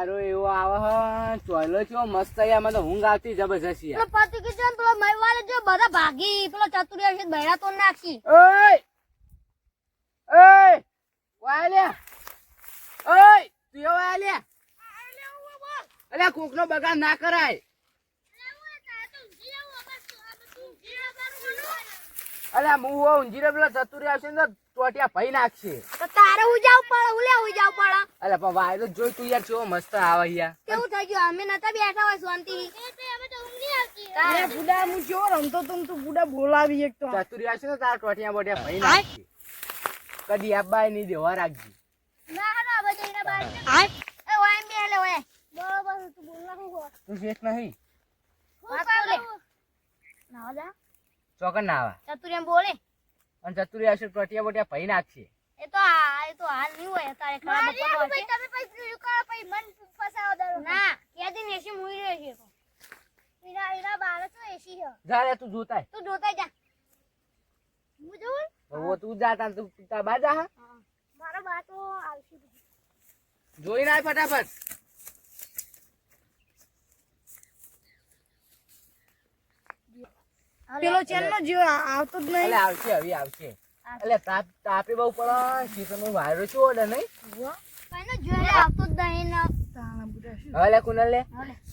વારો એવો આવે હ ચોયલો છો મસ્ત યાર મને ઊંઘ આવતી જબરજસ્ત યાર પેલો પતિ કિશન પેલો મયવાલે જો બધા ભાગી પેલો ચતુરિયા છે બૈરા તો નાખી ઓય ઓય વાલ્યા ઓય તું એવો વાલ્યા અલ્યા કોકનો બગાડ ના કરાય અલ્યા હું ઊંઘી પેલા ચતુરી આવશે ને ટોટિયા ભાઈ નાખશે તો તારે ઉજાવ પડે ઉજાવ પડે અલ્યા પણ વાયરો જોઈ તું યાર કેવો મસ્ત આવે યાર કેવું થઈ ગયું અમે નતા બેઠા હોય શાંતિ અમે તો ઊંઘી આવતી અરે બુડા હું જો રમતો તું બુડા બોલાવી એક તો ચતુરી આવશે ને તારા ટોટિયા બોટિયા ભાઈ નાખશે કદી આબાય નહીં દેવા રાખજે ના ના બજે ના બાર હાય એ વાય મે લે ઓય બરોબર તું બોલના હું તું શેખ નહીં વાત કરે ના જા ચોકન ના આવે ચતુરિયા બોલે અને ચતુરી આવશે ટોટિયા બોટિયા ભાઈ નાખશે એ તો હાલ નહીં હોય તારે ખરાબ બપોર હોય તમે પૈસા કરો પછી મન ફસાવો દરો ના કેદી નેસી મુઈ રહે છે ઈરા બાર તો એસી છે જા રે તું જોતાય તું જોતા જા હું જોઉં ઓ તું જા તા તું તા બા જા હા મારો બા તો આવશે જોઈ ના ફટાફટ પેલો ચેનલો જો આવતો જ નહીં અલે આવશે હવે આવશે અલે તાપે બહુ પડે શીતનો વાયરો છો ઓડે નહીં કઈનો જોઈ આવતો જ નહીં ને તાણા બુડા શું અલે કુનલ લે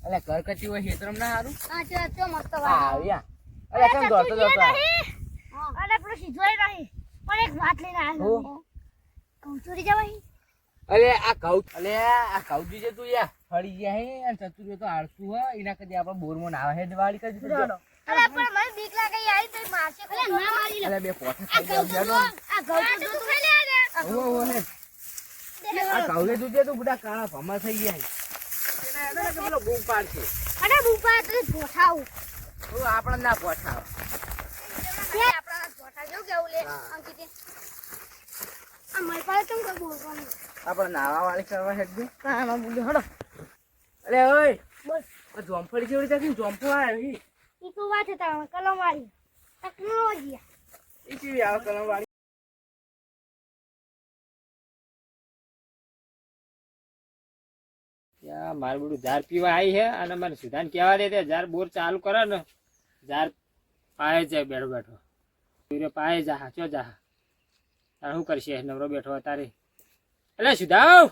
અલે કરકતી હોય હેતરમ ના હારું આ ચો મસ્ત હા વાત આવ્યા અલે કેમ દોડતો દોડતો અરે પેલો સીધોય નહીં પણ એક વાત લઈને આવ્યો કહું ચોરી જવાય અલે આ કૌજી જે તું યા ફળી ગયા હે અને ચતુર્યો તો આળસુ હ એના કદી આપણે બોરમો ના આવે હે દિવાળી કદી તો અરે પણ મને બીક લાગે આવી તો મારશે અરે ના મારી લે અલે બે પોઠા ખાઈ જાવ જાડો આ ગૌ તો તું ખાઈ લે ઓ હે આ કૌલે તું જે તું બડા કાળા ભમા થઈ ગયા હે એને કે પેલો બૂમ પાડશે અરે બુપા તો પોઠાવ ઓ આપણને ના પોઠાવ આપણા પોઠા જો કેવું લે અંકિત આ મારી પાસે કેમ કોઈ બોલવાનું આપણે નાવા વાળી કરવા હેડજે કાનો બુડો હડો અલે ઓય બોલ આ જોમફળી જેવડી તાકી જોમફળ આવ્યો હી ઈ તો વાત હતા કલમ વાળી ટેકનોલોજી ઈ કેવી આવે કલમ વાળી ત્યાં મારું બધું ઝાર પીવા આવી છે અને મને સુધાન કહેવા દે ઝાર બોર ચાલુ કરે ને ઝાર પાય જાય બેઠો બેઠો પાય જા ચો જા તારે શું કરશે નવરો બેઠો તારે એટલે સુધાવ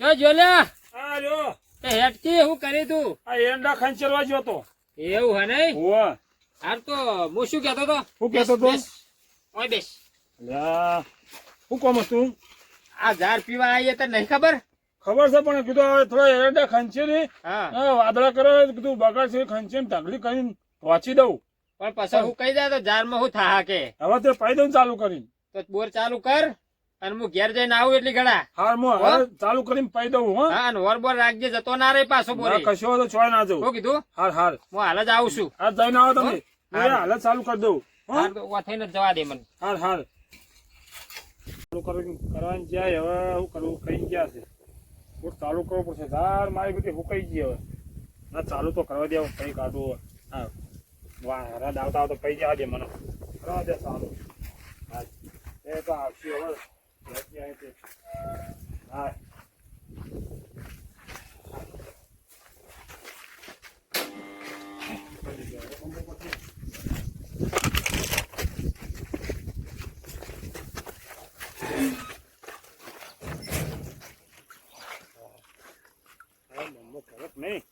ચો જો લ્યા તે હેઠથી શું કરી તું આ એંડા ખંચરવા ગયો તો એવું હે નહીં હોવા હાર તો હું શું કહેતો તો શું કહેતો તો? ઓય બેસ લ્યા શું કામ હતું આ ઝાર પીવા આવી તો નહીં ખબર ખબર છે પણ કીધું હવે થોડા એરડા ખંચેરી હા વાદળા કરે કીધું બગાડ છે ખંચે ઢગલી કરીને વાંચી દઉં પણ પછી હું કહી જાય તો ઝારમાં શું થા કે હવે તે પાઈ દઉં ચાલુ કરીને તો બોર ચાલુ કર અને હું ઘેર જઈને આવું એટલી ઘડા હાર હું હવે ચાલુ કરીને પાઈ દઉં હો હા અને વર બોર રાખજે જતો ના રે પાછો બોરે કશો તો છોય ના જવું શું કીધું હાર હાર હું હાલ જ આવું છું હાર જઈને આવો તમે હાર. હાલ જ ચાલુ કરી દઉં હો? હાર તો ઉભા થઈને જ જવા દે મને હાર હાર ચાલુ કરવાની જાય હવે શું કરવું કઈ ગયા છે હું ચાલુ કરવું પડશે ધાર મારી બધી હુકાઈ ગઈ હવે ના ચાલુ તો કરવા દે કઈ કાઢવું હા વાહ હરાદ આવતા આવતા કઈ જવા દે મને કરવા દે ચાલુ હા એ તો આવશે હવે હા નહીં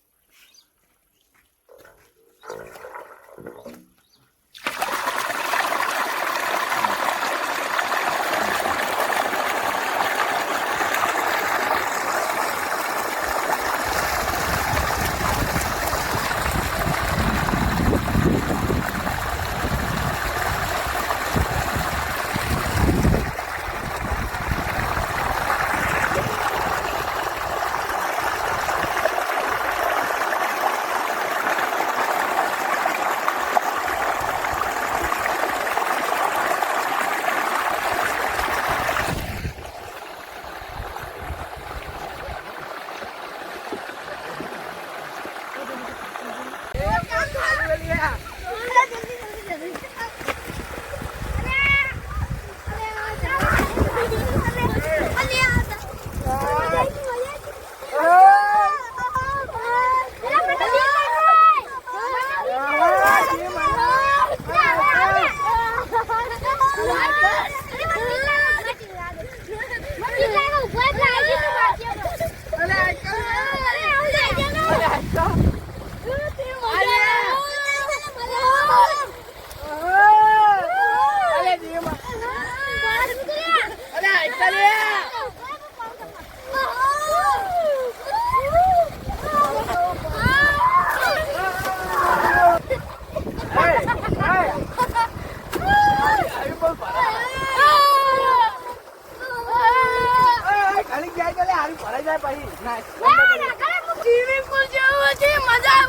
ભરાઈ જાય પછી ના સ્વિમિંગ પુલ જેવું છે મજા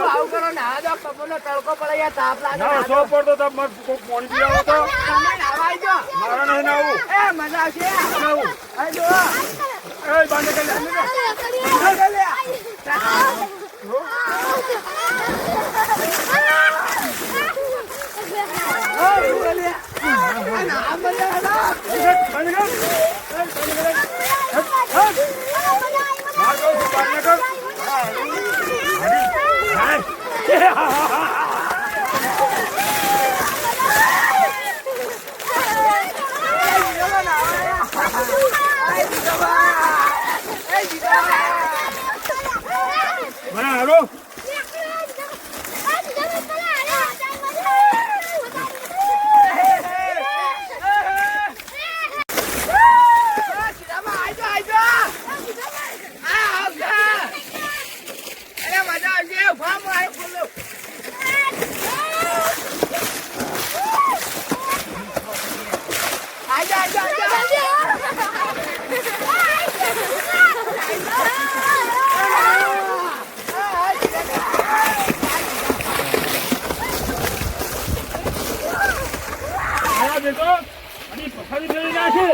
આવું કરો ના દો કપડનો તડકો પડે યાર તાપ લાગે ના સો પડતો તો મત કોક પાણી પીવો તો તમે નાવા આવજો મારા નહીં નાવું એ મજા આવશે નાવું આવજો એ બાંધે કરી હાલો દેખો અને પથારી ફેરી નાખે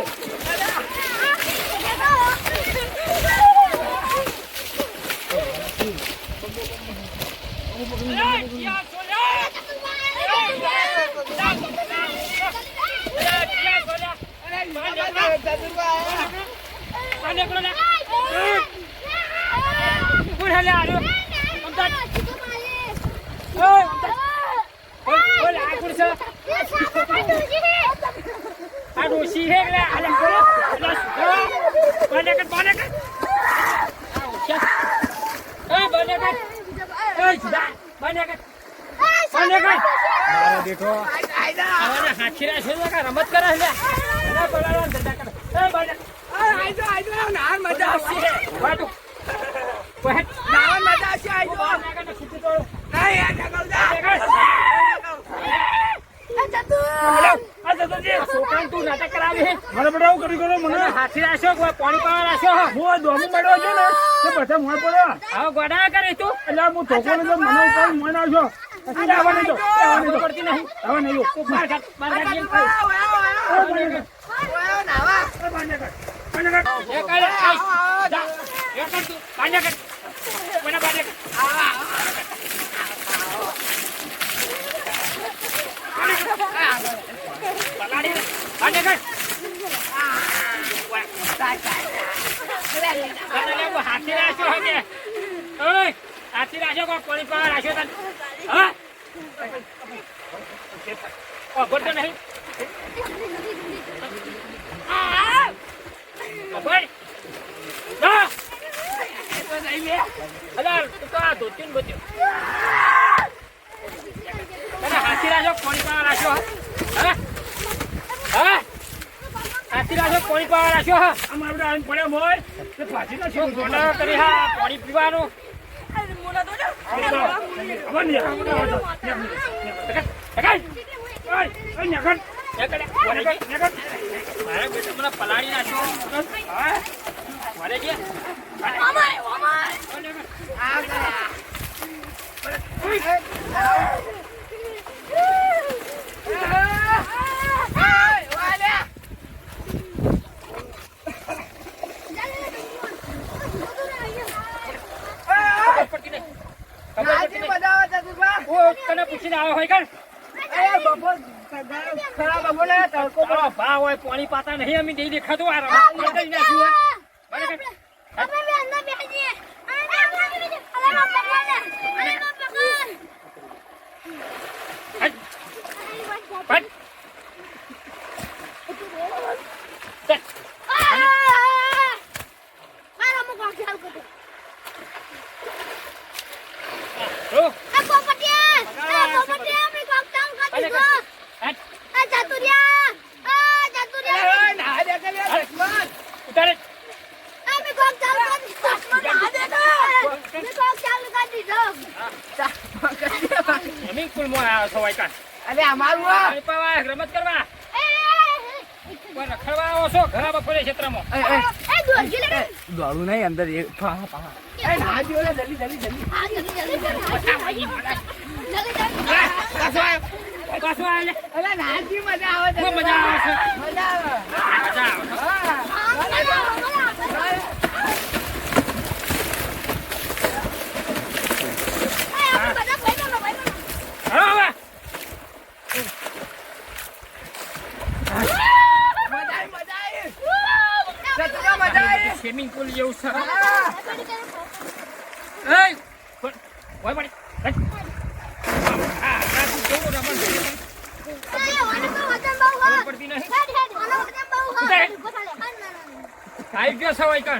આ ડોશી હે એટલે આલે કરો એટલે બને કર આ ઓછા એ બને કર એ જુદા બને કર મારા દેખો આવાને હાથીરા છે કે રમત કરે એટલે એના બોલાવા ધંધા કરે એ બને આજો નાર મજા આવશે વાટુ વાટ નાર મજા આવશે આજો બને કર છૂટી તો નહીં યાર ઠગલ જા છોકરાને તું નાટક કરાવી હે મારે બધા આવું કરી કરો મને હાથી રાખ્યો પાણી પાવા રાખ્યો હું દોમું મેળવો છે ને તે બધા મોય પડ્યો હવે ગોડા કરે તું એટલે હું ધોકો ને મને ઉપર મોય નાખ્યો એટલે આવવા નહીં દો પડતી નહીં આવવા નહીં દો તું બહાર કાઢ જેમ નાવા એ કરે જા એ કર તું બાંધે કર મને બાંધે કર પલાડી બાંધે કર હાથી રાખ્યો હે ઓય હાથી રાખ્યો કોઈ પાણી પાવા રાખ્યો તને હા ખબર તો નહીં ખબર ના અલા તું તો આ ધોતીન બચ્યો તને હાથી રાખ્યો પાણી પાવા રાખ્યો હા હા હાથી રાખ્યો પાણી પાવા રાખ્યો હા આમ આપણે આવીને પડ્યા મોય તે પાછી ના શું મોટા કરી હા પાણી પીવાનું મારા બેટા મને પલાળી નાખ્યો મારે જે તને પૂછીને આવ્યો હોય કર ખરાબ બોલે તડકો તારો ભા હોય પાણી પાતા નહીં અમે નહીં દેખાતું આ રવા કરી નાખ્યું હે. બરાબર? અમે બે અંદર બેસીએ અરે બાપ પકડ અરે બાપ પકડ હટ. મારા મુખ આખી હાલ કરો ઓ, આ પોપટિયા અમે કોક કામ કરી દો હટ. આ જાતુરિયા એ ના દે કે લે દુશ્મન ઉતારે. અમે કોક ચાલુ કરી દીધો ના દે અમે કોક ચાલુ કરી દીધો સ્વિમિંગ પુલમાં આવ્યો છો વાયકા. અરે અમારું આ પાણી પાવા રમત કરવા કોઈ રખડવા આવો છો ઘણા બપોરે ક્ષેત્રમાં. એ દોડજી લે દોડું નહીં અંદર એ પા એ ના દિયો લે જલ્દી જલ્દી આ જલ્દી પાછો આવ્યો લે. અરે ના દી મજા આવે બહુ મજા આવે છે. મજા આવે મજા આવે છે. હાલો હવે. મજા આવી સ્વિમિંગ પુલ જેવું છે. હા. એય, પણ, ઓય પડી. હટ. આ તું કેવું રમણ છે? ખબર પડતી નહીં. આવી ગયો છે વાયકા.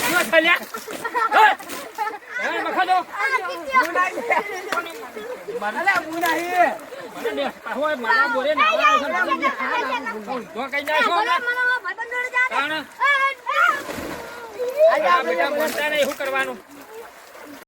શું ચાલ્યા? હે, મખાદો. અરે હું નહીં મને બે હોય મારા બોરે નાવા આવે છે. તો કઈ નાખો ને. કારણ આ બેટા બોલતા નહીં શું કરવાનું?